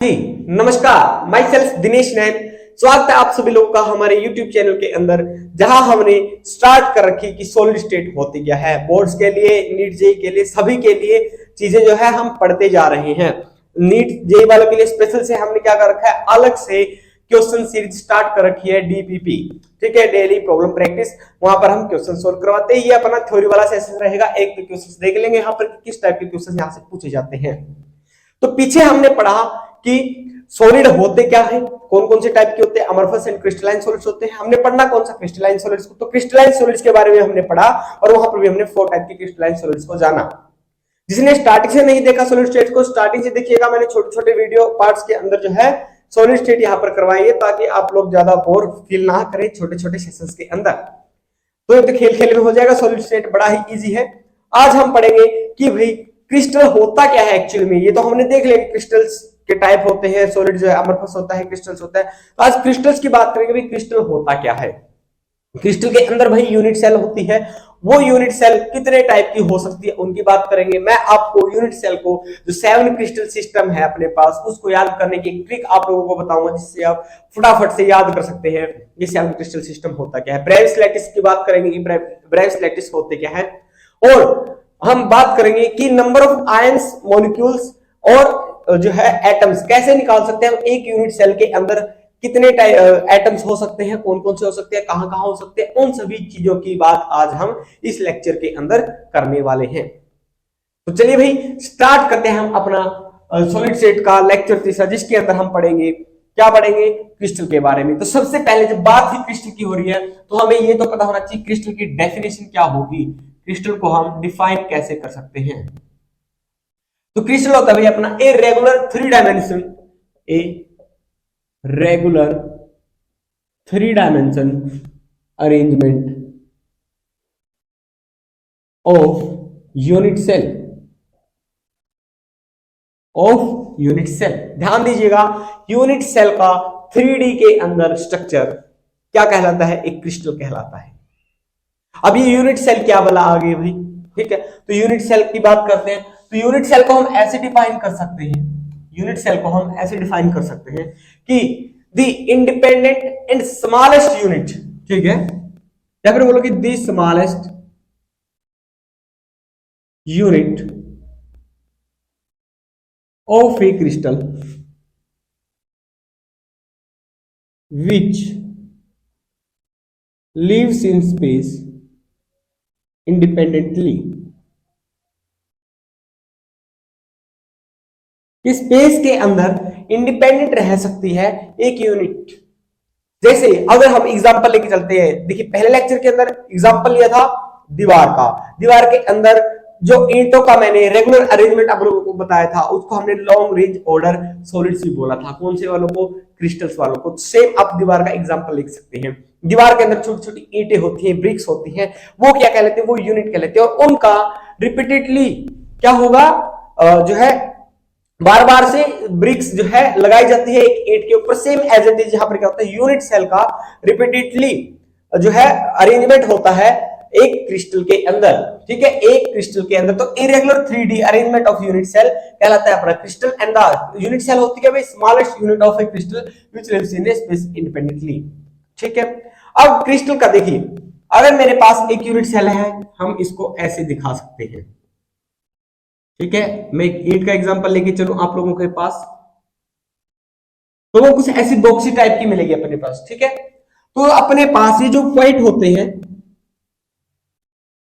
जी नमस्कार, my self Dinesh नैन। स्वागत है आप सभी लोगों का हमारे YouTube चैनल के अंदर, जहां हमने स्टार्ट कर रखी कि सॉलिड स्टेट होती क्या है। बोर्ड्स के लिए, नीट जेई के लिए, सभी के लिए चीजें जो है हम पढ़ते जा रहे हैं। नीट जेई वालों के लिए स्पेशल से हमने क्या कर रखा है, अलग से क्वेश्चन सीरीज स्टार्ट कर रखी है, DPP, ठीक है, डेली प्रॉब्लम प्रैक्टिस। वहां पर हम क्वेश्चन सोल्व करवाते हैं। ये अपना थ्योरी वाला सेशन रहेगा। एक तो क्वेश्चन देख लेंगे यहाँ पर किस टाइप के क्वेश्चन यहाँ से पूछे जाते हैं। तो पीछे हमने पढ़ा कि सॉलिड होते क्या है, कौन कौन से टाइप के होते हैं, अमरफस एंड क्रिस्टलाइन सॉलिड्स होते हैं। हमने पढ़ना कौन सा, क्रिस्टलाइन सॉलिड्स को। तो क्रिस्टलाइन सॉलिड्स के बारे में हमने पढ़ा और वहां पर भी हमने 4 टाइप के क्रिस्टलाइन सॉलिड्स को जाना। जिसने स्टार्टिंग से नहीं देखा सॉलिड स्टेट को, स्टार्टिंग से देखिएगा। मैंने छोटे छोटे वीडियो पार्ट्स के अंदर जो है सॉलिड स्टेट यहाँ पर करवाई है, ताकि आप लोग ज्यादा बोर फील ना करें छोटे छोटे सेशंस के अंदर। तो खेल खेल में हो जाएगा। सॉलिड स्टेट बड़ा ही इजी है। आज हम पढ़ेंगे कि भाई क्रिस्टल होता क्या है एक्चुअली में। ये तो हमने देख लिया क्रिस्टल्स के टाइप होते हैं, सॉलिड जो है अमरफस होता है, क्रिस्टल्स होता है। तो आज क्रिस्टल्स की बात करेंगे भाई, क्रिस्टल होता क्या है। क्रिस्टल के अंदर भाई यूनिट सेल होती है। वो यूनिट सेल कितने टाइप की हो सकती है उनकी बात करेंगे। मैं आपको यूनिट सेल को, जो 7 क्रिस्टल सिस्टम है अपने पास, उसको याद करने की ट्रिक आप लोगों को बताऊंगा, जिससे आप फटाफट से याद कर सकते हैं ये 7 क्रिस्टल सिस्टम होता क्या है। ब्रेविस लैटिस की बात करेंगे कि ब्रेविस लैटिस होते क्या है, और हम बात करेंगे कि नंबर ऑफ आयंस, मॉलिक्यूल्स और जो है एटम्स कैसे निकाल सकते हैं। एक यूनिट सेल के अंदर कितने एटम्स हो सकते हैं, कौन कौन से हो सकते हैं, कहां कहां हो सकते हैं, उन सभी चीजों की बात आज हम इस लेक्चर के अंदर करने वाले हैं। तो चलिए भाई स्टार्ट करते हैं हम अपना सॉलिड स्टेट का लेक्चर तीसरा, जिसके अंदर हम पढ़ेंगे, क्या पढ़ेंगे, क्रिस्टल के बारे में। तो सबसे पहले जब बात ही क्रिस्टल की हो रही है तो हमें यह तो पता होना चाहिए क्रिस्टल की डेफिनेशन क्या होगी, क्रिस्टल को हम डिफाइन कैसे कर सकते हैं। तो क्रिस्टल होता है भाई अपना a regular 3 dimension, a regular 3 dimension arrangement of unit cell, of unit cell. ध्यान दीजिएगा, यूनिट सेल का 3D के अंदर स्ट्रक्चर क्या कहलाता है, एक क्रिस्टल कहलाता है। अब ये यूनिट सेल क्या वाला आ गई भाई, ठीक है। तो यूनिट सेल की बात करते हैं। तो यूनिट सेल को हम ऐसे डिफाइन कर सकते हैं, यूनिट सेल को हम ऐसे डिफाइन कर सकते हैं कि the independent and smallest unit, ठीक है, या फिर बोलो कि the smallest unit of a crystal which lives in space independently। Space के अंदर इंडिपेंडेंट रह सकती है एक यूनिट। जैसे अगर हम एग्जांपल लेके चलते हैं, देखिए पहले लेक्चर के अंदर एग्जांपल लिया था दीवार का। दीवार के अंदर जो ईंटों का मैंने रेगुलर अरेंजमेंट आप लोगों को बताया था, उसको हमने लॉन्ग रेंज ऑर्डर सॉलिड्स भी बोला था। कौन से वालों को, क्रिस्टल्स वालों को। सेम आप दीवार का एग्जांपल लिख सकते हैं। दीवार के अंदर छोटी छोटी ईंटें होती हैं, ब्रिक्स होती हैं, वो क्या कहलाते हैं, वो यूनिट कहलाते हैं। और उनका रिपीटेडली क्या होगा, जो है बार बार से ब्रिक्स जो है लगाई जाती है एक ईंट के ऊपर। सेम एज इट इज यहाँ पर क्या होता है, यूनिट सेल का रिपीटेडली जो है अरेंजमेंट होता है एक क्रिस्टल के अंदर, ठीक है, एक क्रिस्टल के अंदर। तो irregular 3D arrangement of unit cell कहलाता है अपना crystal. And the unit cell होती है भाई smallest unit of a crystal which lives in a space independently, ठीक है। अब क्रिस्टल का देखिए, अगर मेरे पास एक यूनिट सेल है, हम इसको ऐसे दिखा सकते हैं, ठीक है। मैं एक ईंट का एग्जांपल लेके चलूं आप लोगों के पास, तो वो कुछ ऐसी बॉक्सी टाइप की मिलेगी अपने पास, ठीक है। तो अपने पास ये जो पॉइंट होते हैं,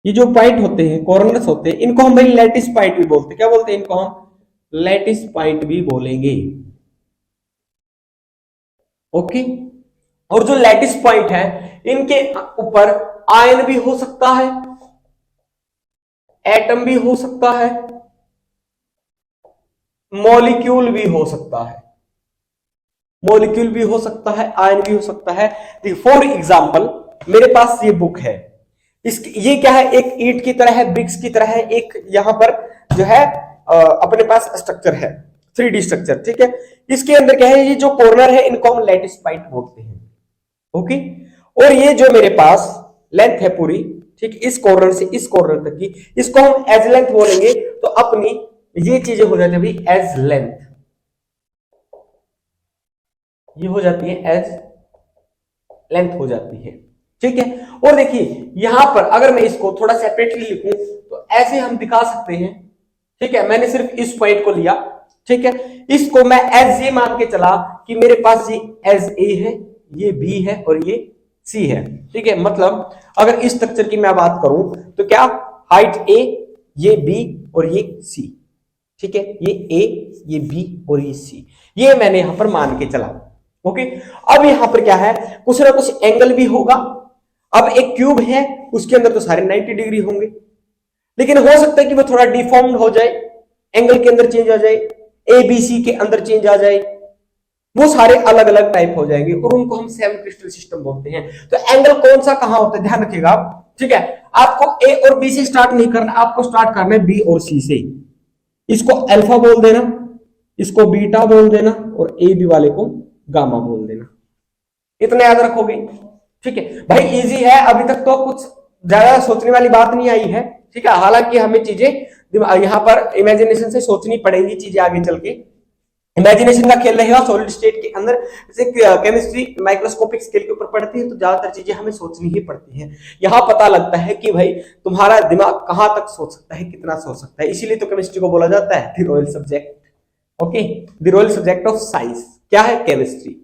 ये जो पॉइंट होते हैं, कॉर्नर्स होते हैं, इनको हम भाई लैटिस पॉइंट भी बोलते हैं। क्या बोलते हैं इनको, हम लैटिस पॉइंट भी बोलेंगे, ओके। और जो लैटिस पॉइंट है, इनके ऊपर आयन भी हो सकता है, एटम भी हो सकता है, मॉलिक्यूल भी हो सकता है, मॉलिक्यूल भी हो सकता है, आयन भी हो सकता है। फॉर एग्जाम्पल मेरे पास ये बुक है, ये क्या है, एक ईंट की तरह है, ब्रिक्स की तरह है। एक यहां पर जो है अपने पास स्ट्रक्चर है, 3D स्ट्रक्चर, ठीक है। इसके अंदर क्या है, ये जो कॉर्नर है इनको हम लैटिस पॉइंट बोलते हैं, ओके। और ये जो मेरे पास लेंथ है पूरी, ठीक, इस कॉर्नर से इस कॉर्नर तक की, इसको हम एज लेंथ बोलेंगे। तो अपनी ये चीजें हो जाती है भाई एज लेंथ, ये हो जाती है एज लेंथ हो जाती है, ठीक है। और देखिए यहां पर अगर मैं इसको थोड़ा सेपरेटली लिखूं तो ऐसे हम दिखा सकते हैं, ठीक है। मैंने सिर्फ इस पॉइंट को लिया, ठीक है। इसको मैं एज ये मान के चला कि मेरे पास ये एज ए है, ये बी है और ये सी है, ठीक है। मतलब अगर इस स्ट्रक्चर की मैं बात करूं तो क्या, हाइट ए, ये बी और ये सी, ठीक है। ये ए, ये बी और ये सी, ये मैंने यहां पर मान के चला, ओके। अब यहां पर क्या है, कुछ ना कुछ एंगल भी होगा। अब एक क्यूब है, उसके अंदर तो सारे 90 डिग्री होंगे, लेकिन हो सकता है कि वो थोड़ा डिफॉर्म्ड हो जाए, एंगल के अंदर चेंज आ जाए, ए बी सी के अंदर चेंज आ जाए, वो सारे अलग अलग टाइप हो जाएंगे और उनको हम सेवन क्रिस्टल सिस्टम बोलते हैं। तो एंगल कौन सा कहां होता है ध्यान रखिएगा आप, ठीक है। आपको ए और बी से स्टार्ट नहीं करना, आपको स्टार्ट करना है बी और सी से। इसको अल्फा बोल देना, इसको बीटा बोल देना और ए बी वाले को गामा बोल देना, इतना याद रखोगे, ठीक है भाई। इजी है, अभी तक तो कुछ ज्यादा सोचने वाली बात नहीं आई है, ठीक है। हालांकि हमें चीजें यहां पर इमेजिनेशन से सोचनी पड़ेंगी चीजें आगे चल के, इमेजिनेशन का खेल रहेगा सॉलिड स्टेट के अंदर। जैसे केमिस्ट्री माइक्रोस्कोपिक स्केल के ऊपर पढ़ती है तो ज्यादातर चीजें हमें सोचनी ही पड़ती है। यहां पता लगता है कि भाई तुम्हारा दिमाग कहां तक सोच सकता है, कितना सोच सकता है। इसीलिए तो केमिस्ट्री को बोला जाता है the royal subject, okay, the royal subject of science क्या है, केमिस्ट्री,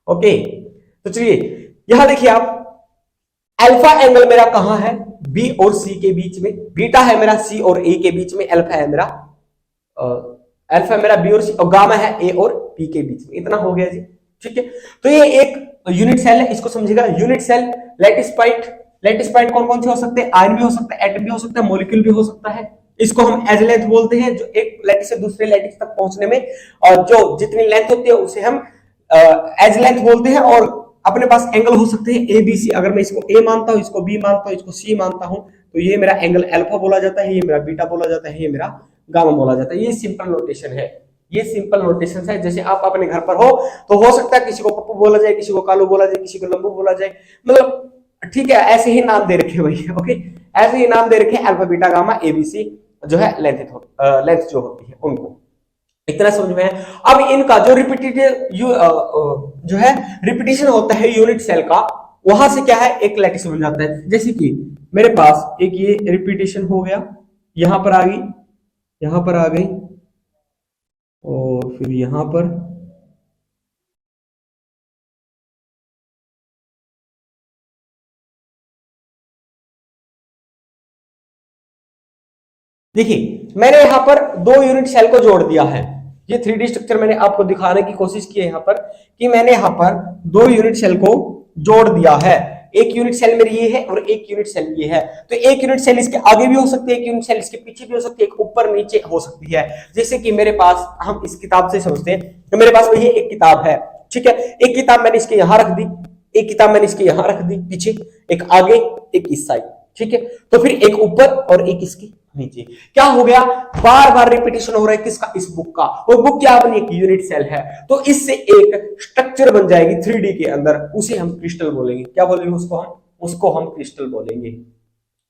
ओके। तो चलिए यहां देखिए आप, अल्फा एंगल मेरा कहां है, बी और सी के बीच में, बीटा है मेरा सी और ए के बीच में, अल्फा है मेरा बी और सी, और गामा है ए और पी के बीच में। इतना हो गया जी, ठीक है। तो ये एक यूनिट सेल है, इसको समझिएगा unit cell. Lattice point, lattice point कौन कौन से हो सकते हैं, आयन भी हो सकता है, एटम भी हो सकता है, मॉलिक्यूल भी हो सकता है। इसको हम एज लेंथ बोलते हैं, जो एक लैटिस से दूसरे लैटिस तक पहुंचने में और जो जितनी लेंथ होती है उसे हम एज लेंथ बोलते हैं। और अपने पास एंगल हो सकते हैं ए बी सी, अगर मैं इसको ए मानता हूं, इसको बी मानता हूं, इसको सी मानता हूं, तो ये मेरा एंगल अल्फा बोला जाता है, ये मेरा बीटा बोला जाता है, ये मेरा गामा बोला जाता है। ये सिंपल नोटेशन है, ये सिंपल नोटेशन है। जैसे आप अपने घर पर हो तो हो सकता है किसी को पप्पू बोला जाए, किसी को कालू बोला जाए, किसी को लंबू बोला जाए, मतलब ठीक है, ऐसे ही नाम दे रखे भाई, ओके, ऐसे ही नाम दे रखे अल्फा बीटा गामा एबीसी जो है लेंथ जो होती है उनको, इतना समझ में है। अब इनका जो रिपीटेटिव जो है रिपीटेशन होता है यूनिट सेल का, वहां से क्या है एक लैटिस बन जाता है। जैसे कि मेरे पास एक ये रिपीटेशन हो गया, यहां पर आ गई, यहां पर आ गई और फिर यहां पर, देखिए मैंने यहां पर दो यूनिट सेल को जोड़ दिया है। ये 3D स्ट्रक्चर मैंने आपको दिखाने की कोशिश की है यहां पर, कि मैंने यहां पर दो यूनिट सेल को जोड़ दिया है। एक यूनिट सेल मेरी ये है और एक यूनिट सेल ये है। तो एक यूनिट सेल इसके आगे भी हो सकती है, एक यूनिट सेल इसके पीछे भी हो सकती है, एक ऊपर नीचे हो सकती है। जैसे कि मेरे पास, हम इस किताब से समझते हैं, तो मेरे पास वही एक किताब है, ठीक है। एक किताब मैंने इसके यहां रख दी, एक किताब मैंने इसके यहां रख दी पीछे, एक आगे एक इस साइड, ठीक है। तो फिर एक ऊपर और एक इसकी नीचे, क्या हो गया, बार बार रिपीटेशन हो रहा है किसका, इस बुक का। और बुक क्या अपनी एक यूनिट सेल है, तो इससे एक स्ट्रक्चर बन जाएगी 3D के अंदर, उसे हम क्रिस्टल बोलेंगे। क्या बोलेंगे उसको हम क्रिस्टल बोलेंगे।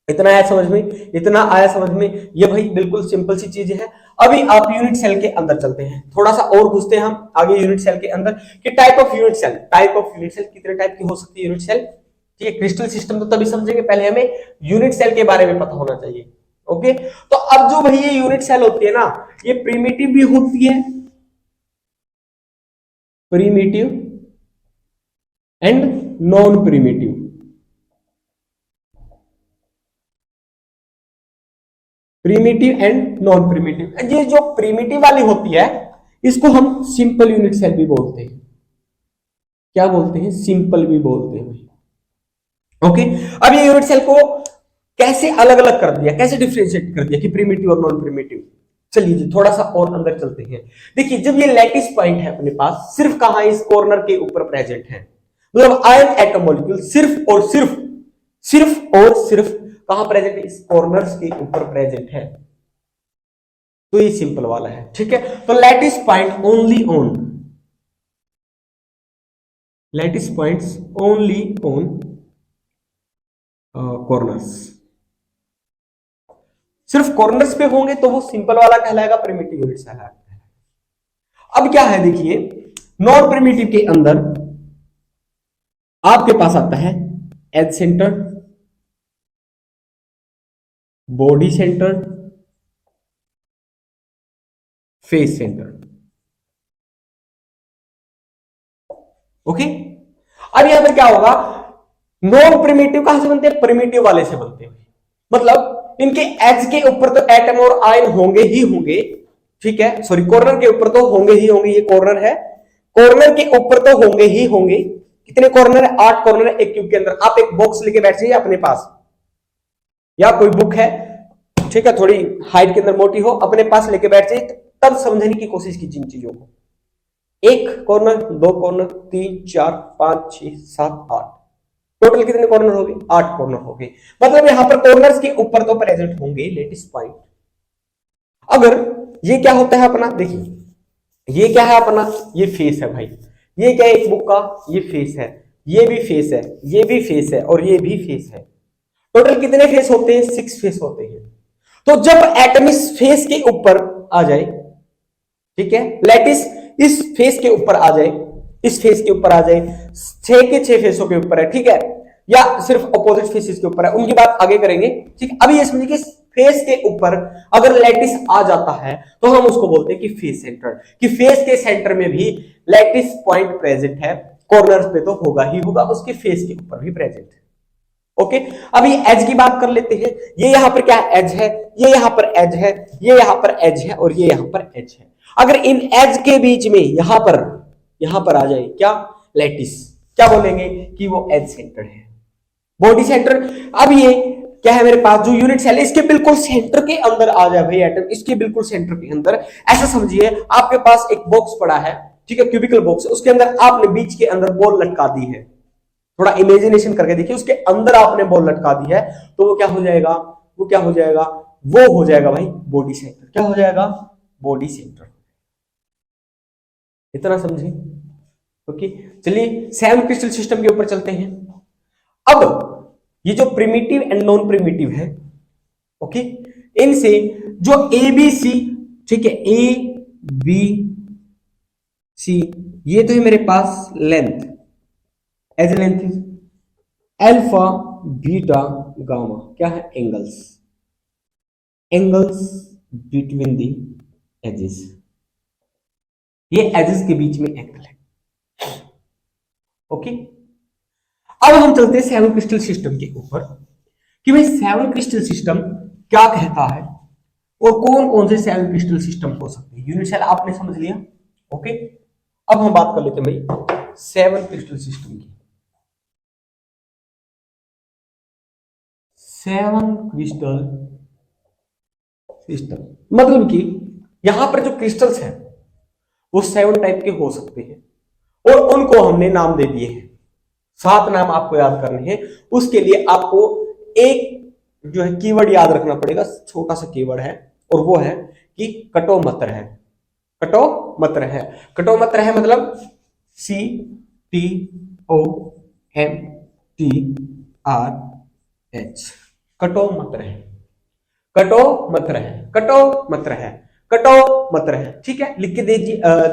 इतना आया समझ में, इतना आया समझ में, ये भाई बिल्कुल सिंपल सी चीज है। अभी आप यूनिट सेल के अंदर चलते हैं, थोड़ा सा और घुसते हैं हम आगे यूनिट सेल के अंदर, कि टाइप ऑफ यूनिट सेल, कितने टाइप की हो सकती है यूनिट सेल, ठीक है। क्रिस्टल सिस्टम तो तभी समझेंगे, पहले हमें यूनिट सेल के बारे में पता होना चाहिए, ओके। तो अब जो भाई ये यूनिट सेल होती है ना, ये प्रिमिटिव भी होती है, primitive and non primitive. Primitive and non primitive, ये जो प्रिमिटिव वाली होती है इसको हम सिंपल यूनिट सेल भी बोलते हैं। क्या बोलते हैं, सिंपल भी बोलते हैं, ओके। अब ये यूनिट सेल को कैसे अलग अलग कर दिया, कैसे डिफरेंशिएट कर दिया कि प्रिमिटिव और नॉन प्रिमिटिव। चलिए जी थोड़ा सा और अंदर चलते हैं। देखिए जब ये लैटिस पॉइंट है अपने पास, सिर्फ कहां, इस कॉर्नर के ऊपर प्रेजेंट है, मतलब आयन एटम मॉलिक्यूल सिर्फ और सिर्फ कहां प्रेजेंट है, इस कॉर्नर्स के ऊपर प्रेजेंट है। तो ये सिंपल वाला है, ठीक है। तो lattice point only on, lattice points only on corners, सिर्फ कॉर्नर्स पे होंगे तो वो सिंपल वाला कहलाएगा, प्रिमिटिव यूनिट कहलाएगा। अब क्या है देखिए, नॉन प्रिमिटिव के अंदर आपके पास आता है edge centre, body centre, face centre. Okay, अब यहां पर क्या होगा, नॉन प्रिमिटिव कहां से बनते हैं, प्रिमिटिव वाले से बनते हैं। मतलब इनके एज के ऊपर तो एटम और आयन होंगे ही होंगे, ठीक है, सॉरी कॉर्नर के ऊपर तो होंगे ही होंगे, ये कॉर्नर है, कॉर्नर के ऊपर तो होंगे ही होंगे। कितने कॉर्नर है, 8 कॉर्नर है एक क्यूब के अंदर। आप एक बॉक्स लेके बैठ जाइए अपने पास, या कोई बुक है, ठीक है, थोड़ी हाइट के अंदर मोटी हो, अपने पास लेके बैठ जाइए, तब समझने की कोशिश कीजिए इन चीजों को। एक कॉर्नर, दो कॉर्नर, 3 4 5 6 7 8, टोटल कितने कॉर्नर हो गए, 8 कॉर्नर हो गए। मतलब यहां पर कॉर्नर्स के ऊपर तो प्रेजेंट होंगे लेटेस्ट पॉइंट। अगर ये क्या होता है अपना, देखिए ये क्या है अपना, ये फेस है भाई, ये क्या है एक बुक का, ये फेस है, ये भी फेस है, ये भी फेस है, और ये भी फेस है। टोटल कितने फेस होते हैं, 6 फेस होते हैं। तो जब एटम इस फेस के ऊपर आ जाए, ठीक है, लैटिस इस फेस के ऊपर आ जाए, इस फेस के ऊपर आ जाए, 6 के 6 फेसों के ऊपर है, ठीक है, या सिर्फ अपोजिट फेसेस के ऊपर है, उनकी बात आगे करेंगे, ठीक है। अभी ये समझिए कि फेस के ऊपर अगर लैटिस आ जाता है तो हम उसको बोलते हैं कि फेस सेंटर, कि फेस के सेंटर में भी लैटिस पॉइंट प्रेजेंट है, कॉर्नर्स पे तो होगा ही होगा, उसके फेस के ऊपर भी प्रेजेंट है। ओके, अभी एज की बात कर लेते हैं। ये यहां पर क्या एज है, ये यहां पर एज है, ये यहां पर एज है, और ये यहां पर एज है। अगर इन एज के बीच में यहां पर आ जाए क्या, लैटिस, क्या बोलेंगे कि वो एज सेंटर है, बॉडी सेंटर। अब ये क्या है मेरे पास, जो यूनिट सेल इसके बिल्कुल सेंटर के अंदर आ जाए भाई एटम, इसके बिल्कुल सेंटर के अंदर। ऐसा समझिए आपके पास एक बॉक्स पड़ा है, ठीक है, क्यूबिकल बॉक्स, उसके अंदर आपने बीच के अंदर बॉल लटका दी है। थोड़ा इमेजिनेशन करके देखिए, उसके अंदर आपने बॉल लटका दी है, तो वो क्या हो जाएगा, वो क्या हो जाएगा, वो हो जाएगा भाई बॉडी सेंटर। क्या हो जाएगा, बॉडी सेंटर। इतना समझे। ओके, चलिए सेवन क्रिस्टल सिस्टम के ऊपर चलते हैं। अब ये जो प्रिमिटिव एंड नॉन प्रिमिटिव है, ओके, इनसे जो ए बी सी, ठीक है, ए बी सी, ये तो है मेरे पास length, edge length is alpha beta gamma, क्या है, angles, angles between the edges, ये एजेस के बीच में एंगल है। ओके, अब हम चलते हैं सेवन क्रिस्टल सिस्टम के ऊपर, कि भाई सेवन क्रिस्टल सिस्टम क्या कहता है, और कौन कौन से सेवन क्रिस्टल सिस्टम हो सकते हैं। यूनिट सेल आपने समझ लिया। ओके, अब हम बात कर लेते हैं भाई सेवन क्रिस्टल सिस्टम की। सेवन क्रिस्टल सिस्टम मतलब कि यहां पर जो क्रिस्टल्स हैं वो 7 टाइप के हो सकते हैं, और उनको हमने नाम दे दिए हैं। 7 नाम आपको याद करने हैं। उसके लिए आपको एक जो है कीवर्ड याद रखना पड़ेगा, छोटा सा कीवर्ड है, और वो है कि कटो मत रहे। कटो मत रहे, कटो मत रहे मतलब CTOMTRH, कटो मत रहे, कटो मत रहे, कटो मत रहे, कटो मत रहे, ठीक है, लिख के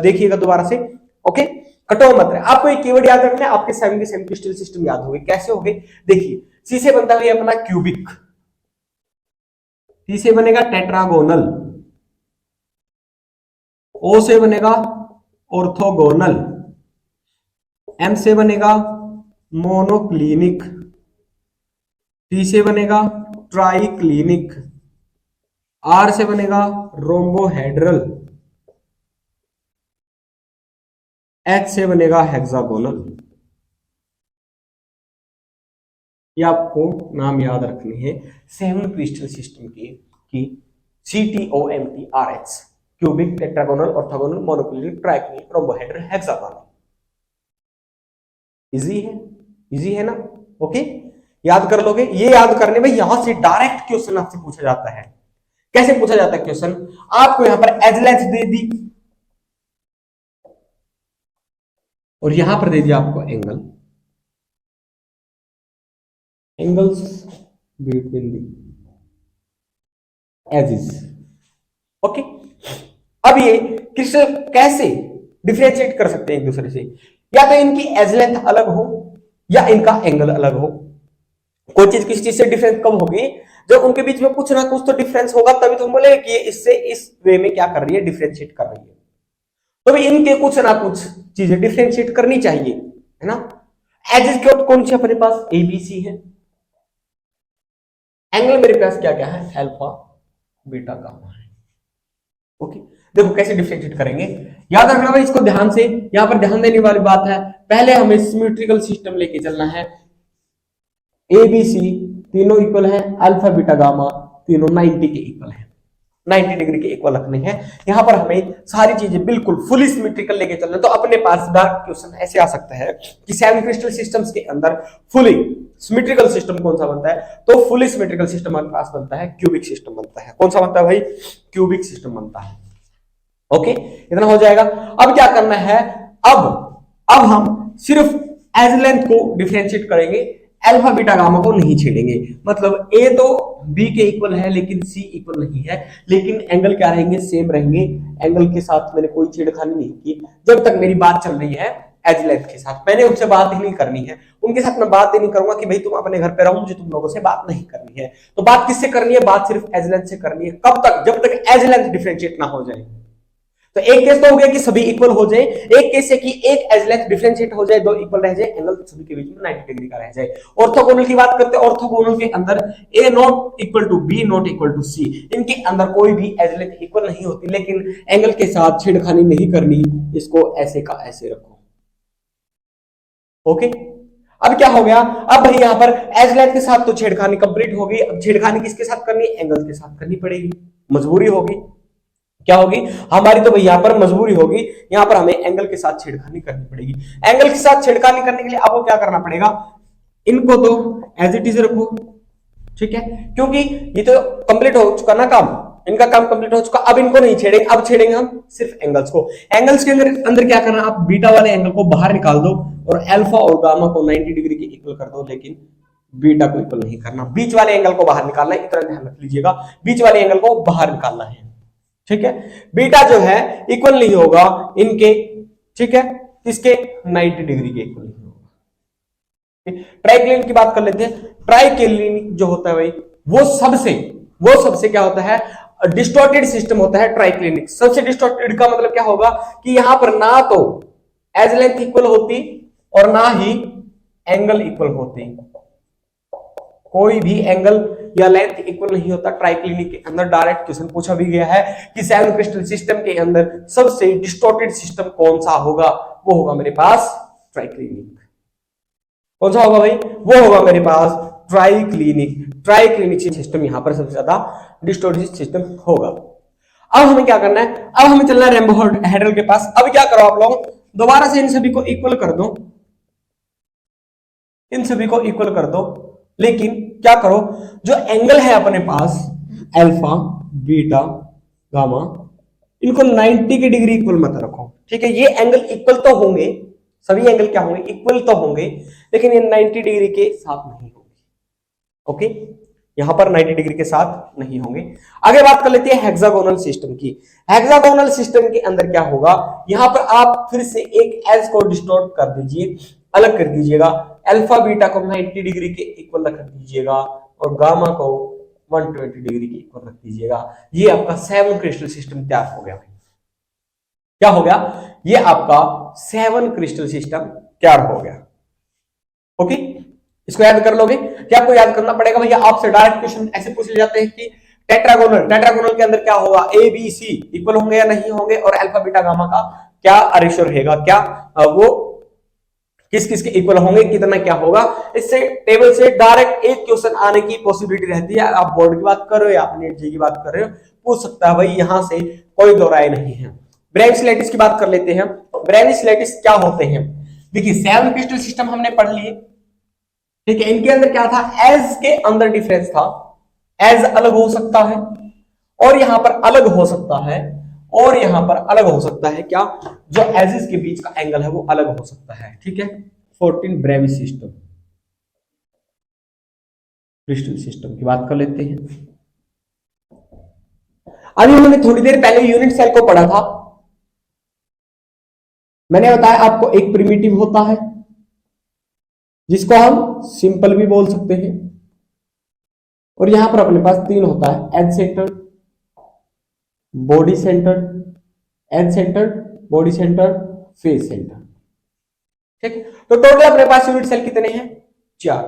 देखिएगा दोबारा से। ओके, कटो मत रहे, आपको एक कीवर्ड याद रखना है, आपके सेवन के सेवन क्रिस्टल सिस्टम याद हो गए। कैसे हो गए, देखिए, सी से बनता है अपना क्यूबिक, टी से बनेगा टेट्रागोनल, ओ से बनेगा ऑर्थोगोनल, एम से बनेगा मोनोक्लिनिक, टी से बनेगा ट्राइक्लिनिक, आर से बनेगा रोम्बोहेड्रल, एच से बनेगा हेक्सागोनल। ये आपको नाम याद रखने हैं सेवन क्रिस्टल सिस्टम के, कि CTOMTRH, cubic, tetragonal, orthogonal, monoclinic, triclinic, rhombohedral, hexagonal. Easy है, इजी है ना। ओके, याद कर लोगे। ये याद करने में यहां से डायरेक्ट क्वेश्चन आपसे पूछा जाता है। कैसे पूछा जाता है क्वेश्चन, आपको यहां पर एज लेंथ दे दी और यहां पर दे दिया आपको angle, angles between the axes. Okay, अब ये क्रिस्टल कैसे डिफरेंशिएट कर सकते हैं एक दूसरे से, या तो इनकी एज लेंथ अलग हो या इनका एंगल अलग हो। कोई चीज किसी चीज से डिफरेंस कब होगी, जब उनके बीच में कुछ ना कुछ तो डिफरेंस होगा, तभी तो हम बोलेंगे कि ये इससे इस वे में क्या कर रही है, डिफरेंशिएट कर रही है। तो भी इनके कुछ ना कुछ चीजें डिफरेंशिएट करनी चाहिए, है ना। एजेस कौन सी अपने पास, ए बी सी है। एंगल मेरे पास क्या क्या है, अल्फा बीटा गामा है। ओके, देखो कैसे डिफरेंशिएट करेंगे, याद रखना भाई इसको ध्यान से। यहां पर ध्यान देने वाली बात है, पहले हमें सिमेट्रिकल सिस्टम लेके चलना है। ए बी सी तीनों इक्वल है, अल्फा बीटा गामा तीनों 90 के इक्वल है, 90 डिग्री के इक्वल रखने हैं। यहां पर हमें सारी चीजें बिल्कुल फुली सिमेट्रिकल लेके चलना है। तो अपने पास डार्क क्वेश्चन ऐसे आ सकता है कि 7 क्रिस्टल सिस्टम्स के अंदर फुली सिमेट्रिकल सिस्टम कौन सा बनता है, तो फुली सिमेट्रिकल सिस्टम हमारे पास बनता है क्यूबिक सिस्टम बनता है। कौन सा बनता है भाई, क्यूबिक सिस्टम बनता है। ओके, इतना हो जाएगा। अब क्या करना है, अब हम सिर्फ एज लेंथ को डिफरेंशिएट करेंगे, अल्फा बीटा गामा को नहीं छेड़ेंगे। मतलब ए तो बी के इक्वल है लेकिन सी इक्वल नहीं है, लेकिन एंगल क्या रहेंगे, सेम रहेंगे। एंगल के साथ मैंने कोई छेड़खानी नहीं की। जब तक मेरी बात चल रही है एज लेंथ के साथ, मैंने उनसे बात ही नहीं करनी है, उनके साथ मैं बात ही नहीं करूंगा कि भाई तुम अपने घर पे रहो, मुझे तुम लोगों से बात नहीं करनी है। तो बात किससे करनी है, बात सिर्फ एज लेंथ से करनी है। कब तक, जब तक एज लेंथ डिफरेंशिएट ना हो जाए। तो एक केस तो हो गया कि सभी इक्वल हो जाए, एक केस है कि एक एज लेंथ डिफरेंशिएट हो जाए, दो इक्वल रह जाए, एंगल सभी के बीच में 90 डिग्री का रह जाए। ऑर्थोगोनल की बात करते हैं, ऑर्थोगोनल के अंदर A not equal to B not equal to C, इनके अंदर कोई भी एज लेंथ इक्वल नहीं होती, लेकिन एंगल के साथ छेड़खानी नहीं करनी, इसको ऐसे का ऐसे रखो। ओके, अब क्या हो गया, अब भाई यहां पर एज लेंथ के साथ तो छेड़खानी कंप्लीट हो गई। अब छेड़खानी किसके साथ करनी है, एंगल के साथ करनी पड़ेगी, मजबूरी होगी। क्या होगी हमारी, तो भाई यहां पर मजबूरी होगी, यहां पर हमें एंगल के साथ छेड़खानी करनी पड़ेगी। एंगल के साथ छेड़खानी करने के लिए आपको क्या करना पड़ेगा, इनको तो एज इट इज रखो, ठीक है, क्योंकि ये तो कंप्लीट हो चुका ना काम, इनका काम कंप्लीट हो चुका। अब इनको नहीं छेड़ेंगे, अब छेड़ेंगे हम सिर्फ एंगल्स को। एंगल्स के अंदर क्या करना, आप बीटा वाले एंगल को बाहर निकाल दो और अल्फा और गामा को 90 डिग्री के इक्वल कर दो, लेकिन बीटा को इक्वल नहीं करना। बीच वाले एंगल को बाहर निकालना है, इतना ध्यान रख लीजिएगा, बीच वाले एंगल को बाहर निकालना है, ठीक है। बीटा जो है इक्वल नहीं होगा इनके, ठीक है, इसके 90 डिग्री के इक्वल नहीं होगा। ट्राइक्लिनिक की बात कर लेते हैं। ट्राइक्लिनिक जो होता है भाई, वो सबसे क्या होता है, डिस्टॉर्टेड सिस्टम होता है ट्राइक्लिनिक। सबसे डिस्टॉर्टेड का मतलब क्या होगा कि यहां पर ना तो एज लेंथ इक्वल होती और ना ही एंगल इक्वल होती, कोई भी एंगल या लेंथ इक्वल नहीं होता। ट्राइक्लिनिक के अंदर डायरेक्ट क्वेश्चन पूछा भी गया है कि 7 क्रिस्टल सिस्टम के अंदर सबसे डिस्टॉर्टेड सिस्टम कौन सा होगा, वो होगा मेरे पास ट्राइक्लिनिक। कौन सा होगा भाई, वो होगा मेरे पास ट्राइक्लिनिक। ट्राइक्लिनिक सिस्टम यहां पर सबसे ज्यादा डिस्टॉर्टेड सिस्टम होगा। अब हमें क्या करना है, अब हमें चलना है रैम्बोहेड्रल के पास। अब क्या करो आप लोग, दोबारा से इन सभी को इक्वल कर दो, इन सभी को इक्वल कर दो, लेकिन क्या करो, जो एंगल है अपने पास अल्फा बीटा गामा, इनको 90 की डिग्री इक्वल मत रखो, ठीक है। ये एंगल इक्वल तो होंगे, सभी एंगल क्या होंगे, इक्वल तो होंगे, लेकिन ये 90 डिग्री के साथ नहीं होंगे। ओके, यहां पर 90 डिग्री के साथ नहीं होंगे। आगे बात कर लेते हैं हेक्सागोनल सिस्टम की। हेक्सागोनल सिस्टम के अंदर क्या होगा, यहां पर आप फिर से एक एज को डिस्टॉर्ट कर दीजिए, अलग कर दीजिएगा। अल्फा बीटा को 90 डिग्री के इक्वल रख दीजिएगा और गामा को 120 डिग्री के इक्वल रख दीजिएगा। ये आपका 7 क्रिस्टल सिस्टम तैयार हो गया। क्या हो गया, ये आपका 7 क्रिस्टल सिस्टम तैयार हो गया। ओके, इसको याद कर लोगे, क्या आपको याद करना पड़ेगा भैया, आपसे डायरेक्ट क्वेश्चन ऐसे पूछ ले जाते हैं कि टेट्रागोनल के अंदर क्या होगा, ए बी सी इक्वल होंगे या नहीं होंगे, और अल्फा बीटा गामा का क्या रेशियो रहेगा, क्या वो किस किस के इक्वल होंगे, कितना क्या होगा। इससे टेबल से डायरेक्ट एक क्वेश्चन आने की पॉसिबिलिटी रहती है। आप बोर्ड की बात कर रहे हो या आप नेट जी की बात कर रहे हो, पूछ सकता है भाई, यहां से कोई दो राय नहीं है। ब्रेविस्लैटिस की बात कर लेते हैं। ब्रेविस्लैटिस क्या होते हैं, देखिए 7 क्रिस्टल सिस्टम हमने पढ़ लिए, ठीक है। इनके अंदर क्या था, एज के अंदर डिफरेंस था, एज अलग हो सकता है और यहां पर अलग हो सकता है, और यहां पर अलग हो सकता है, क्या, जो एजेस के बीच का एंगल है वो अलग हो सकता है, ठीक है। 14 ब्रेविस सिस्टम, क्रिस्टल सिस्टम की बात कर लेते हैं। अभी हमने थोड़ी देर पहले यूनिट सेल को पढ़ा था, मैंने बताया आपको एक प्रिमिटिव होता है जिसको हम सिंपल भी बोल सकते हैं, और यहां पर अपने पास तीन होता है, edge centred, body centred, edge centred, body centred, face centred. ठीक है, तो टोटल अपने पास यूनिट सेल कितने हैं? 4।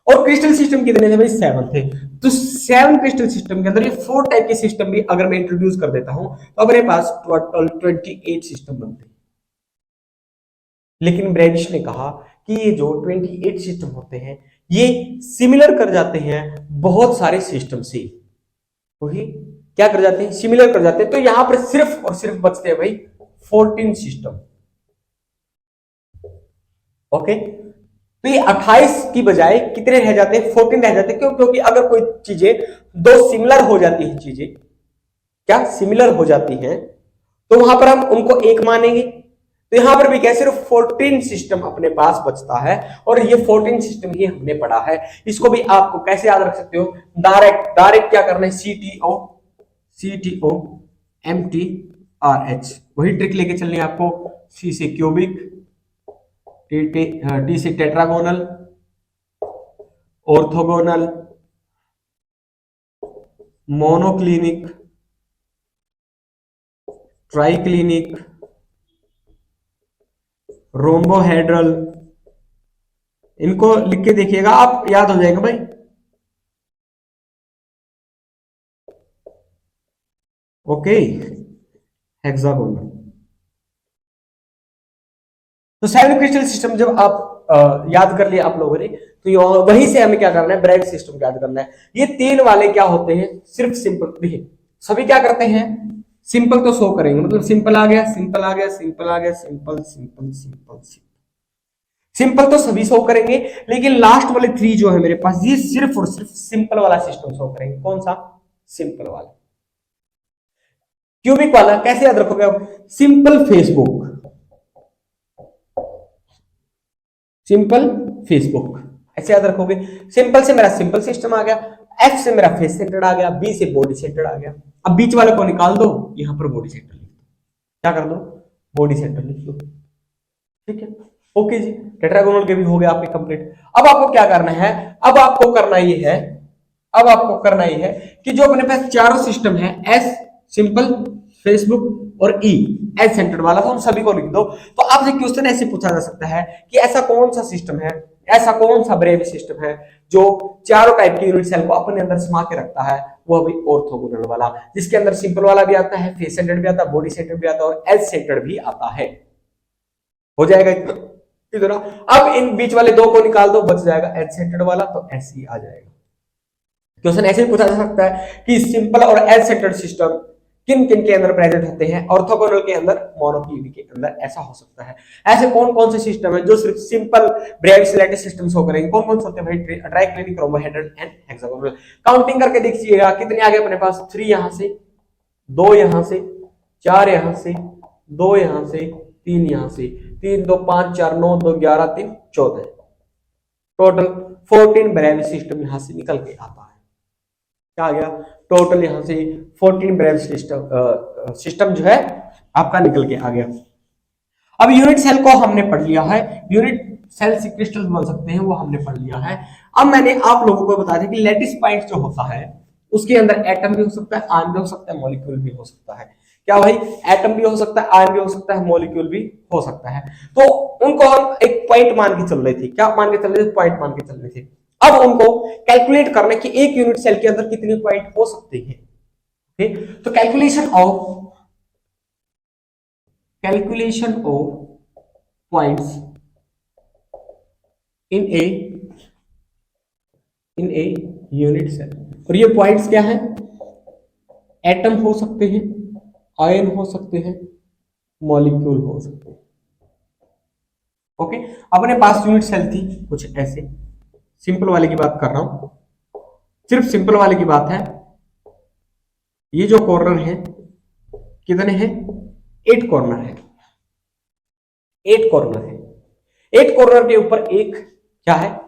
और क्रिस्टल सिस्टम कितने थे भाई? 7 थे। तो 7 क्रिस्टल सिस्टम के अंदर ये 4 टाइप के सिस्टम भी अगर मैं इंट्रोड्यूस कर देता हूं तो अपने पास टोटल 28 सिस्टम बनते हैं। लेकिन ब्रैडिश ने कहा कि ये जो 28 सिस्टम होते हैं ये सिमिलर कर जाते हैं बहुत सारे सिस्टम से। वही क्या कर जाते हैं? सिमिलर कर जाते हैं। तो यहां पर सिर्फ और सिर्फ बचते हैं भाई 14 सिस्टम। ओके, तो ये 28 की बजाय कितने रह जाते हैं? 14 रह जाते हैं। क्यों? क्योंकि अगर कोई चीजें दो सिमिलर हो जाती हैं, चीजें क्या सिमिलर हो जाती हैं, तो वहां पर हम उनको एक मानेंगे। तो यहां पर भी क्या, सिर्फ 14 सिस्टम अपने पास बचता है, और ये 14 सिस्टम ही हमने पढ़ा है। इसको भी आपको कैसे याद रख सकते हो? डायरेक्ट क्या करना है? CTO MTRH, वही ट्रिक लेके चलनी है आपको। C से क्यूबिक, T से tetragonal, orthogonal, monoclinic, triclinic, rhombohedral. इनको लिख के देखिएगा आप, याद हो जाएगा भाई। Okay, hexagonal. तो 7 क्रिस्टल सिस्टम जब आप याद कर लिया आप लोगों ने, तो वहीं से हमें क्या करना है? ब्रैग सिस्टम याद करना है। ये 3 वाले क्या होते हैं? सिर्फ सिंपल। देखिए सभी क्या करते हैं? सिंपल तो शो करेंगे, मतलब सिंपल आ गया, सिंपल आ गया, सिंपल आ गया, simple simple simple simple. Simple तो सभी शो करेंगे, लेकिन लास्ट वाले 3 जो है मेरे पास, ये सिर्फ और सिर्फ सिंपल वाला सिस्टम शो करेंगे। कौन सा? सिंपल वाला। क्यूबिक वाला कैसे याद रखोगे आप? सिंपल फेसबुक, सिंपल फेसबुक ऐसे याद रखोगे। सिंपल से मेरा सिंपल सिस्टम आ गया, F से मेरा फेस सेंटर्ड आ गया, B से बॉडी सेंटर्ड आ गया। अब बीच वाले को निकाल दो, यहां पर बॉडी सेंटर लिख दो। क्या कर दो? बॉडी सेंटर लिख दो। ठीक है, ओके जी, टेट्रागोनल के भी हो गए आपके कंप्लीट। अब आपको क्या करना है? अब आपको करना ये है कि जो अपने पास चारों सिस्टम है, S सिंपल, फेसबुक और E एज सेंटर वाला, तो उन सभी को लिख दो। तो आपसे क्वेश्चन ऐसे पूछा जा सकता है कि ऐसा कौन सा सिस्टम है, ऐसा कौन सा ब्रेव सिस्टम है जो चारों टाइप के यूनिट सेल को अपने अंदर समा के रखता है? वो भी ऑर्थोगोनल वाला, जिसके अंदर सिंपल वाला भी आता है, फेस सेंटर्ड भी आता है, बॉडी सेंटर्ड भी आता है और एज सेंटर्ड भी आता है। हो जाएगा इतना। अब इन बीच वाले 2 को निकाल दो, बच जाएगा एज सेंटर्ड वाला, तो ऐसे ही आ जाएगा। क्वेश्चन ऐसे भी पूछा जा सकता है कि सिंपल और एज सेंटर्ड सिस्टम किन किन के अंदर प्रेजेंट होते हैं? ऑर्थोगोनल के अंदर, मोनोक्लिनिक के अंदर। ऐसा हो सकता है। ऐसे कौन कौन से सिस्टम है जो सिर्फ सिंपल ब्रेविसेलेटेड सिस्टम शो करेंगे? कौन कौन से होते हैं भाई? Triclinic, rhombohedral and hexagonal. Counting करके देखिएगा कितने आ गए अपने पास? 3 यहां से, 2 यहां से, 4 यहां से, 2 यहां से, 3 यहां से, 3 2 5 4 9 2 11 3 14। टोटल 14 ब्रेव सिस्टम यहां से निकल के आता है। क्या आ गया? टोटल यहां से 14 ब्रेव सिस्टम जो है आपका निकल के आ गया। अब यूनिट सेल को हमने पढ़ लिया है, यूनिट सेल से क्रिस्टल बन सकते हैं वो हमने पढ़ लिया है। अब मैंने आप लोगों को बता दिया कि लैटिस पॉइंट जो होता है उसके अंदर एटम भी हो सकता है, आयन भी हो सकता है, मॉलिक्यूल भी हो सकता है। क्या भाई? एटम भी हो सकता है, आयन भी हो सकता है, मॉलिक्यूल भी हो सकता है। तो उनको हम एक पॉइंट मान के चल रहे थे। क्या मान के चल रहे थे? पॉइंट मान के चल रहे थे। अब उनको कैलकुलेट करना कि एक यूनिट सेल के अंदर कितने पॉइंट हो सकते हैं। तो calculation of points in a unit cell. और ये पॉइंट्स क्या है? एटम हो सकते हैं, आयन हो सकते हैं, मॉलिक्यूल हो सकते हैं। ओके, अपने पास यूनिट सेल थी कुछ ऐसे। सिंपल वाले की बात कर रहा हूं, सिर्फ सिंपल वाले की बात है। ये जो कॉर्नर है कितने हैं? 8 कॉर्नर है, 8 कॉर्नर है। 8 कॉर्नर के ऊपर एक क्या है?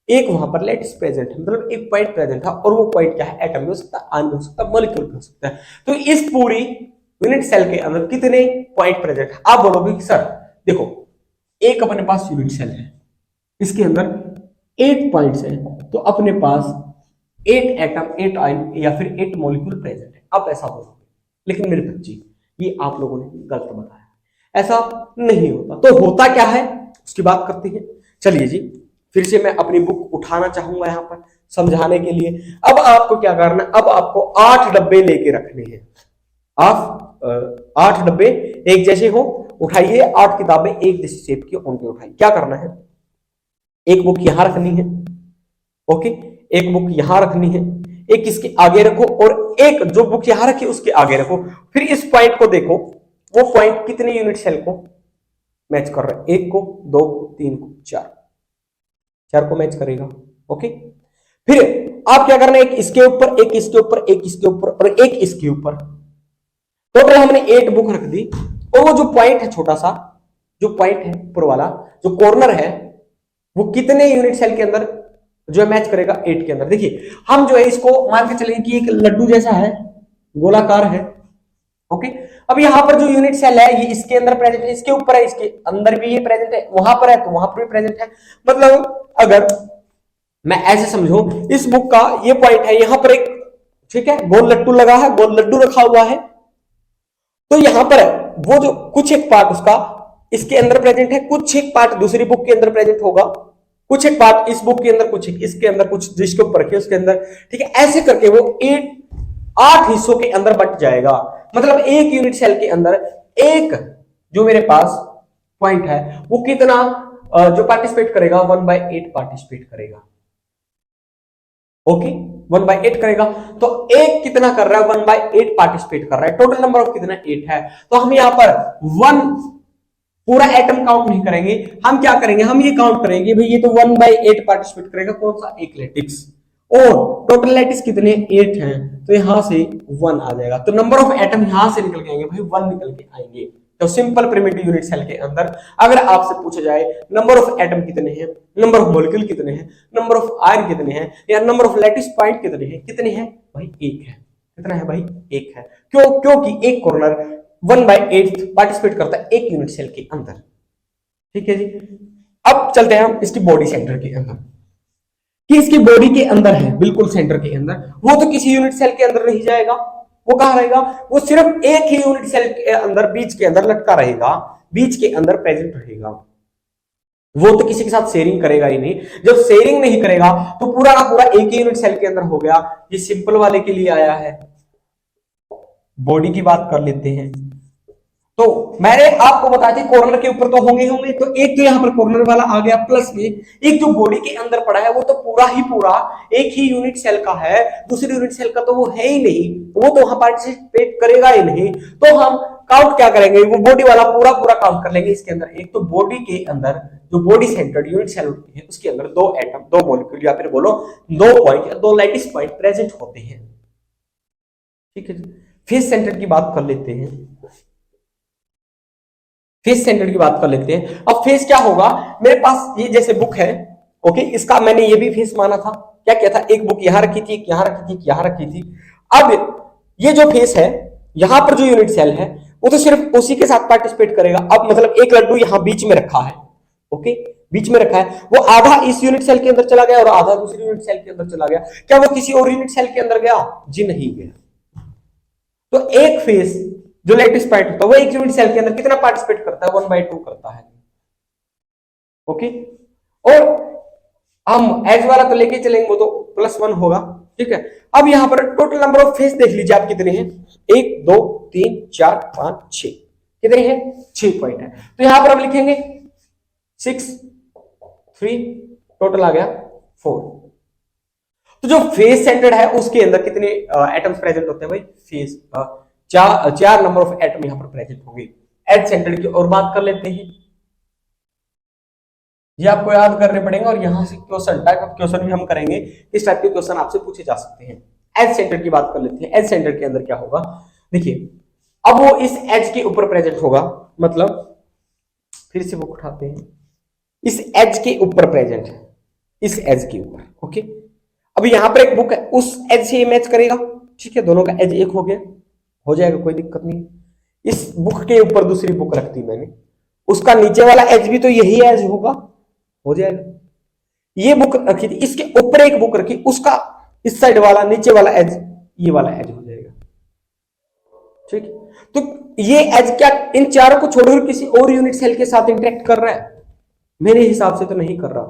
एक वहां पर लेटिस प्रेजेंट है, मतलब एक पॉइंट प्रेजेंट है। और वो पॉइंट क्या है? एटम भी हो सकता है, आयन भी हो सकता है, मॉलिक्यूल भी हो सकता है। तो इस पूरी यूनिट सेल के अंदर कितने पॉइंट प्रेजेंट है? आप बोलोगे सर देखो एक अपने पास यूनिट सेल है, इसके अंदर 8 पॉइंट्स हैं, तो अपने पास 8 एटम 8 आयन या फिर 8 मॉलिक्यूल प्रेजेंट है। आप ऐसा बोलोगे, लेकिन मेरे बच्चे ये आप लोगों ने गलत बताया, ऐसा नहीं होता। तो होता क्या है उसकी बात करते हैं। चलिए जी, फिर से मैं अपनी बुक उठाना चाहूंगा यहां पर समझाने के लिए। अब आपको क्या करना है, अब आपको 8 डब्बे लेके रखने हैं। आप 8 डब्बे एक जैसे हो, उठाइए 8 किताबें एक जैसी शेप की उनके उठाइए। क्या करना है, एक बुक यहां रखनी है, ओके, एक बुक यहां रखनी है, एक इसके आगे रखो और एक जो बुक यहां रखी उसके आगे रखो। फिर इस पॉइंट को देखो, वो पॉइंट कितने यूनिट सेल को मैच कर रहा है, 1 को, 2 को, 3 को, 4 को मैच करेगा। ओके, फिर आप क्या करना है, एक इसके ऊपर, एक इसके ऊपर, एक इसके ऊपर और एक इसके ऊपर। टोटल हमने 8 बुक रख दी, और वो जो पॉइंट है छोटा सा, जो पॉइंट है ऊपर वाला जो कॉर्नर है, वो कितने यूनिट सेल के अंदर जो है मैच करेगा, 8 के अंदर। देखिए हम जो है इसको मान के चलेंगे कि एक लड्डू जैसा है, गोलाकार है। ओके, अब यहां पर जो यूनिट सेल है ये इसके अंदर प्रेजेंट है, इसके ऊपर है, इसके अंदर भी ये प्रेजेंट है, वहां पर है तो वहां पर भी प्रेजेंट है। मतलब अगर मैं ऐसे समझूं, इस बुक का ये पॉइंट है, यहां पर एक, ठीक है, गोल लड्डू लगा है, गोल लड्डू रखा हुआ है, तो यहां पर वो जो कुछ एक पार्ट उसका इसके अंदर प्रेजेंट है, कुछ एक पार्ट दूसरी बुक के अंदर प्रेजेंट होगा, कुछ एक पार्ट इस बुक के अंदर, कुछ एक इसके अंदर, कुछ जिसके ऊपर रखे उसके अंदर, ठीक है। ऐसे करके वो 8 हिस्सों के अंदर बट जाएगा। मतलब एक यूनिट सेल के अंदर एक जो मेरे पास पॉइंट है वो कितना जो पार्टिसिपेट करेगा, 1/8 पार्टिसिपेट करेगा। ओके, 1/8 करेगा, तो एक कितना कर रहा है, 1/8 पार्टिसिपेट कर रहा है। टोटल नंबर ऑफ कितना, 8 है। तो हम यहां पर 1 पूरा एटम काउंट नहीं करेंगे, हम क्या करेंगे, हम ये काउंट करेंगे भाई ये तो 1/8 पार्टिसिपेट करेगा, कौन सा, एक लैटिक्स, और टोटल लैटिक्स कितने, 8 हैं, तो यहां से 1 आ जाएगा। तो नंबर ऑफ एटम यहां से निकल के आएंगे भाई, 1 निकल के आएंगे। तो सिंपल प्रिमिटिव यूनिट सेल के अंदर अगर आपसे पूछा जाए नंबर ऑफ एटम कितने हैं, नंबर ऑफ मॉलिक्यूल कितने हैं, नंबर ऑफ आयन कितने हैं, या नंबर ऑफ लैटिस पॉइंट कितने हैं भाई, 1 है। कितना है भाई, 1 है। क्यों, क्योंकि एक कॉर्नर 1/8 पार्टिसिपेट करता है एक यूनिट सेल के अंदर। ठीक है जी, अब चलते हैं हम इसकी बॉडी सेंटर के अंदर, कि इसकी बॉडी के अंदर है, बिल्कुल सेंटर के अंदर। वो तो किसी यूनिट सेल के अंदर नहीं जाएगा, वो कहां रहेगा, वो सिर्फ एक ही यूनिट सेल के अंदर, बीच के अंदर लटका रहेगा, बीच के अंदर प्रेजेंट रहेगा। वो तो किसी के साथ शेयरिंग करेगा ही नहीं। जब शेयरिंग नहीं करेगा तो पूरा का पूरा एक ही यूनिट सेल के अंदर हो गया। ये सिंपल वाले के लिए आया है। बॉडी की बात कर लेते हैं, तो मैंने आपको बताया थी कॉर्नर के ऊपर तो होंगे, तो एक तो यहां पर कॉर्नर वाला आ गया, प्लस में एक जो बॉडी के अंदर पड़ा है वो तो पूरा ही पूरा एक ही यूनिट सेल का है, दूसरी यूनिट सेल का तो वो है ही नहीं, वो तो वहां पार्टिसिपेट करेगा ही नहीं। तो हम काउंट क्या करेंगे, वो बॉडी वाला पूरा पूरा काउंट कर लेंगे इसके अंदर। एक तो बॉडी के अंदर जो बॉडी सेंटर्ड यूनिट सेल होती है उसके अंदर 2 एटम, 2 मॉलिक्यूल, या फिर बोलो 2 पॉइंट या 2 लैटिस पॉइंट प्रेजेंट होते हैं। ठीक है, फेस सेंटर की बात कर लेते हैं। फेस सेंटर की बात कर लेते हैं। अब फेस क्या होगा, मेरे पास ये जैसे बुक है, ओके, इसका मैंने ये भी फेस माना था। क्या किया था, एक बुक यहां रखी थी, एक यहां रखी थी, एक यहां रखी थी। अब ये जो फेस है, यहां पर जो यूनिट सेल है वो तो सिर्फ उसी के साथ पार्टिसिपेट करेगा। अब मतलब एक लड्डू यहां बीच में रखा है, ओके, बीच में रखा है, वो आधा इस यूनिट सेल के अंदर चला गया और आधा दूसरी यूनिट सेल के अंदर चला गया। क्या वो किसी और यूनिट सेल के अंदर गया, जी नहीं गया। तो एक फेस जो लैटिस पॉइंट होता है वो एक यूनिट सेल के अंदर कितना पार्टिसिपेट करता है, 1/2 करता है। ओके, और हम एज वाला तो लेके चलेंगे, वो तो +1 होगा। ठीक है, अब यहां पर टोटल नंबर ऑफ फेस देख लीजिए आप कितने हैं, 1 2 3 4 5 6, कितने हैं, 6 पॉइंट है। तो यहां पर हम लिखेंगे 6 3, टोटल आ गया 4। तो जो फेस सेंटर्ड है उसके अंदर कितने एटम्स प्रेजेंट होते हैं भाई, फेस 4 नंबर ऑफ एटम यहां पर प्रेजेंट होंगे। एज सेंटर्ड की और बात कर लेते हैं, ये आपको याद करने पड़ेंगे, और यहां से क्वेश्चन टाइप ऑफ क्वेश्चन भी हम करेंगे, इस टाइप के क्वेश्चन आपसे पूछे जा सकते हैं। एज सेंटर की बात कर लेते हैं। एज सेंटर के अंदर क्या होगा, देखिए, अब वो इस एज के ऊपर प्रेजेंट होगा, मतलब फिर से बुक उठाते हैं, इस एज के ऊपर प्रेजेंट है, इस एज के ऊपर। ओके, अब यहां पर एक बुक है, उस एज से मैच करेगा। ठीक है, दोनों का एज एक हो गया, हो जाएगा, कोई दिक्कत नहीं। इस बुक के ऊपर दूसरी बुक रख दी मैंने, उसका नीचे वाला एज भी तो यही एज होगा, हो जाएगा। ये बुक रखी थी, इसके ऊपर एक बुक रखी, उसका इस साइड वाला नीचे वाला एज ये वाला एज हो जाएगा, ठीक है। तो ये एज क्या इन चारों को छोड़कर किसी और यूनिट सेल के साथ इंटरेक्ट कर रहा है? मेरे हिसाब से तो नहीं कर रहा।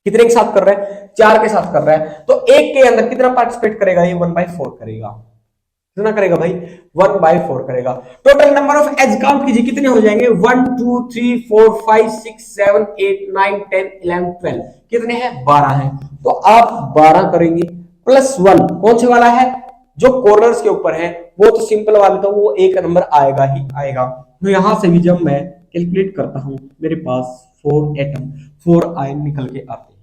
कितने के साथ कर रहा है? 4 के साथ कर रहा है। तो एक के अंदर कितना पार्टिसिपेट करेगा? ये 1/4 करेगा। कितना करेगा भाई? 1/4 करेगा। Total number of edge count कीजिए, कितने हो जाएंगे? 1 2 3 4 5 6 7 8 9 10 11 12। कितने हैं? 12 हैं। तो आप 12 करेंगे प्लस 1 कौन से वाला है? जो कॉर्नर्स के ऊपर है, वो तो सिंपल वाला था, वो एक नंबर आएगा ही आएगा। तो यहां से भी जब मैं कैलकुलेट करता हूं, मेरे पास 4 एटम 4 आयन निकल के आते हैं।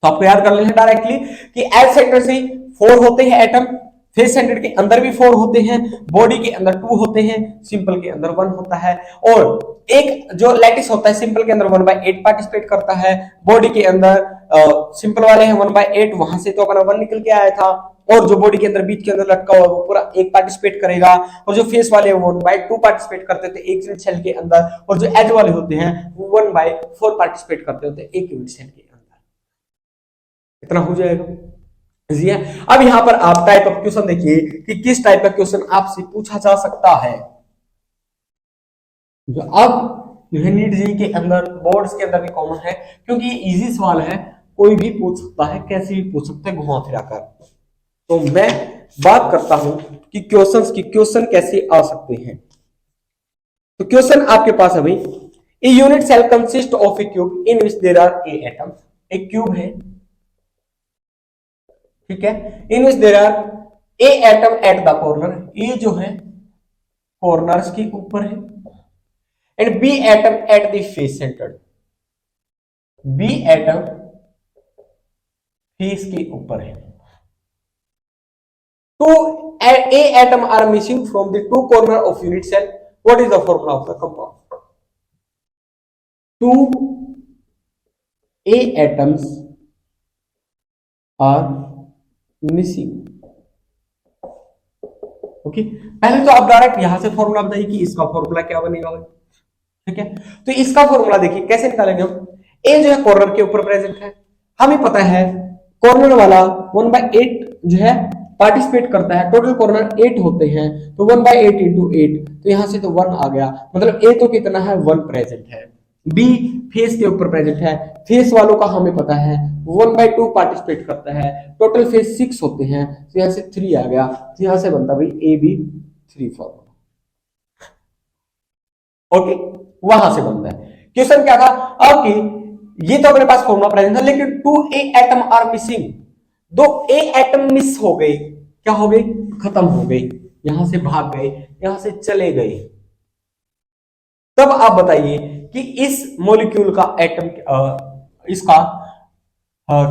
तो आपको याद कर लेना डायरेक्टली कि एज सेंटर से 4 होते हैं एटम, फेस सेंटर के अंदर भी 4 होते हैं, बॉडी के अंदर 2 होते हैं, सिंपल के अंदर 1 होता है, और एक जो लैटिस होता है सिंपल के अंदर 1/8 पार्टिसिपेट करता है, बॉडी के अंदर सिंपल वाले हैं 1/8, वहां से तो अपना 1 निकल के आया था, और जो बॉडी के अंदर बीच के अंदर लटका हुआ वो पूरा 1 पार्टिसिपेट करेगा, और जो फेस वाले वो 1/2 पार्टिसिपेट करते थे एक यूनिट सेल के अंदर, और जो एज वाले होते हैं वो 1/4 पार्टिसिपेट करते होते हैं एक यूनिट सेल के अंदर। इतना हो जाएगा, इजी है। अब यहां पर आप टाइप ऑफ क्वेश्चन देखिए कि किस टाइप का क्वेश्चन आपसे पूछा जा सकता है। जो अब जो है नीट जी के अंदर बोर्ड्स के अंदर भी कॉमन है, क्योंकि ये इजी सवाल है, कोई भी पूछ सकता है, कैसे भी पूछ सकते हैं घुमा फिरा कर। तो मैं बात करता हूं कि क्वेश्चन कैसे आ सकते हैं। तो क्वेश्चन आपके पास है भाई, a unit cell consist of a cube in which there are A atom. एक क्यूब है, ठीक है, in which there are A atom at the corner. A जो है कॉर्नर्स के ऊपर है, and B atom at the face centre. B atom face के ऊपर है। Two A atom are missing from the 2 corner of unit cell. What is the formula of the compound? 2 A atoms are missing. Okay, पहले तो आप direct यहां से formula बताइए कि इसका फॉर्मूला क्या बनेगा, ठीक है। तो इसका फॉर्मूला देखिए कैसे निकालेंगे हम। ए जो है कॉर्नर के ऊपर प्रेजेंट है, हमें पता है कॉर्नर वाला 1/8 जो है पार्टिसिपेट करता है, टोटल कॉर्नर 8 होते हैं, तो 1/8 इंटू 8, तो यहां से तो 1 आ गया, मतलब ए तो कितना है 1 प्रेजेंट है। बी फेस के ऊपर प्रेजेंट है, फेस वालों का हमें पता है 1/2 पार्टिसिपेट करता है, टोटल फेस 6 होते हैं, तो यहां से 3 आ गया, तो यहां से बनता भाई ए बी 3 फॉर्मूला। ओके, वहां से बनता है। क्वेश्चन क्या था अब कि ये तो अपने पास फॉर्मूला प्रेजेंट था, लेकिन 2 A atom are missing. 2 A atom miss हो गए, क्या हो गए? खत्म हो गए, यहां से भाग गए, यहां से चले गए। तब आप बताइए कि इस मॉलिक्यूल का एटम इसका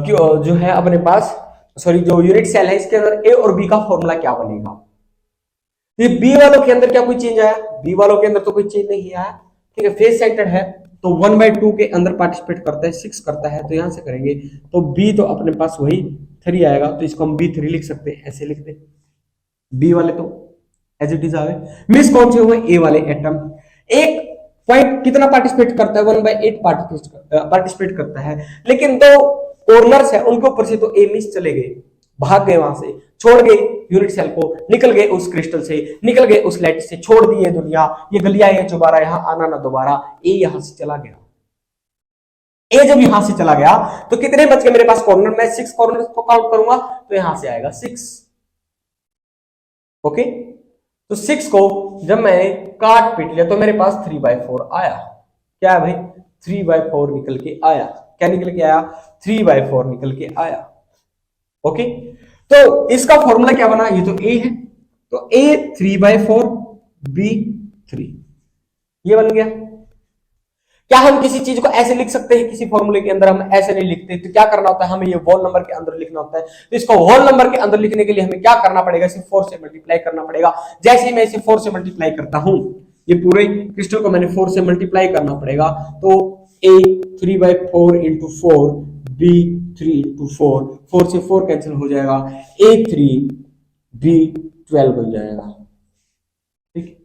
जो है अपने पास सॉरी जो यूनिट सेल है इसके अंदर ए और बी का फॉर्मूला क्या बनेगा। ये बी वालों के अंदर क्या कोई चेंज आया? बी वालों के अंदर तो कोई चेंज नहीं आया, ठीक है। फेस सेंटर है तो 1/2 के अंदर पार्टिसिपेट करता है, 6 करता है, तो यहां से करेंगे तो बी तो अपने पास वही 3 आएगा, तो इसको हम B3 लिख सकते हैं, ऐसे लिख दे। बी वाले तो एज इट इज आ गए। मिस कौन से हुए? ए वाले एटम। एक पॉइंट कितना पार्टिसिपेट करता है? 1/8 पार्टिसिपेट करता है, लेकिन दो कॉर्नर्स है उनके ऊपर से तो ए मिस चले गए, भाग गए, वहां से छोड़ गए यूनिट सेल को, निकल गए उस क्रिस्टल से, निकल गए उस लैटिस से, छोड़ दी ये दुनिया, ये गलियां ये दोबारा यहां आना ना दोबारा। ए यहां से चला गया। ए जब यहां से चला गया तो कितने बच गए मेरे पास कॉर्नर? मैं 6 कॉर्नर को काउंट करूंगा तो यहां से आएगा 6। ओके, तो 6 को जब मैंने काट पीट लिया तो मेरे पास 3/4 आया। क्या है भाई? 3/4 निकल के आया। क्या निकल के आया? 3/4 निकल के आया। ओके, तो इसका फॉर्मूला क्या बना? ये तो ए है, तो ए 3/4 बी 3, ये बन गया। क्या हम किसी चीज को ऐसे लिख सकते हैं? किसी फॉर्मूले के अंदर हम ऐसे नहीं लिखते, तो क्या करना होता है? हमें ये होल नंबर के अंदर लिखना होता है। तो इसको होल नंबर के अंदर लिखने के लिए हमें क्या करना पड़ेगा? इसे 4 से मल्टीप्लाई करना पड़ेगा। जैसे ही मैं इसे 4 से मल्टीप्लाई करता हूं, ये पूरे क्रिस्टल को मैंने 4 से मल्टीप्लाई करना पड़ेगा, तो ए 3/4 इंटू 4, बी 3 इंटू 4, 4 से 4 कैंसिल हो जाएगा, ए 3 बी 12 बन जाएगा। ठीक,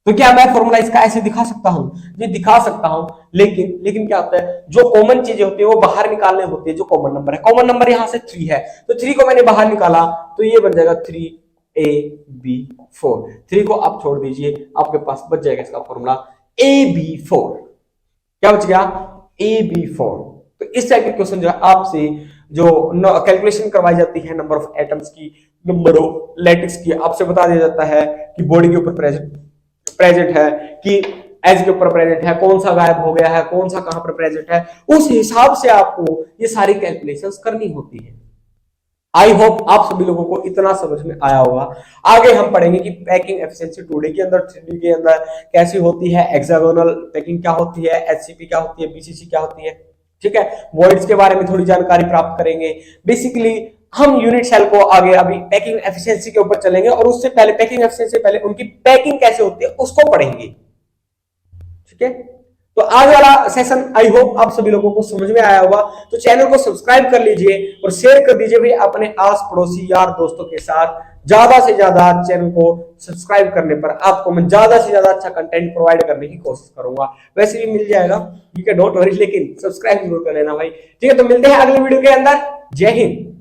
तो क्या मैं फॉर्मूला इसका ऐसे दिखा सकता हूं? जी दिखा सकता हूं, लेकिन क्या होता है, जो कॉमन चीजें होती है वो बाहर निकालने होती है। जो कॉमन नंबर है, कॉमन नंबर यहां से 3 है, तो 3 को मैंने बाहर निकाला तो ये बन जाएगा 3ab4। 3 को आप छोड़ दीजिए, आपके पास बच जाएगा इसका फॉर्मूला ab4। क्या बच गया? ab4। तो इस टाइप के क्वेश्चन जो है आपसे जो कैलकुलेशन करवाई जाती है नंबर ऑफ एटम्स की, नंबर ऑफ लैटिस की, आपसे बता दिया जाता है कि बॉडी के ऊपर प्रेजेंट है, कि एज के ऊपर प्रेजेंट है, कौन सा गायब हो गया है, कौन सा कहां पर प्रेजेंट है, उस हिसाब से आपको ये सारी कैलकुलेशंस करनी होती है। आई होप आप सभी लोगों को इतना समझ में आया होगा। आगे हम पढ़ेंगे कि पैकिंग एफिशिएंसी 2D के अंदर, 3D के अंदर कैसी होती है, हेक्सागोनल पैकिंग क्या होती है, एचसीपी क्या होती है, बीसीसी क्या होती है, ठीक है। वॉइड्स के बारे में थोड़ी जानकारी प्राप्त करेंगे। बेसिकली हम यूनिट सेल को आगे अभी पैकिंग एफिशिएंसी के ऊपर चलेंगे, और उससे पहले पैकिंग एफिशिएंसी से पहले उनकी पैकिंग कैसे होती है उसको पढ़ेंगे, ठीक है। तो आज वाला सेशन आई होप आप सभी लोगों को समझ में आया होगा। तो चैनल को सब्सक्राइब कर लीजिए और शेयर कर दीजिए भी अपने आस पड़ोसी यार दोस्तों के साथ। ज्यादा से ज्यादा चैनल को सब्सक्राइब करने पर आपको मैं ज्यादा से ज्यादा अच्छा कंटेंट प्रोवाइड करने की कोशिश करूंगा। वैसे भी मिल जाएगा, ठीक है, डोंट वरी, लेकिन सब्सक्राइब जरूर कर लेना भाई, ठीक है। तो मिलते हैं अगले वीडियो के अंदर। जय हिंद।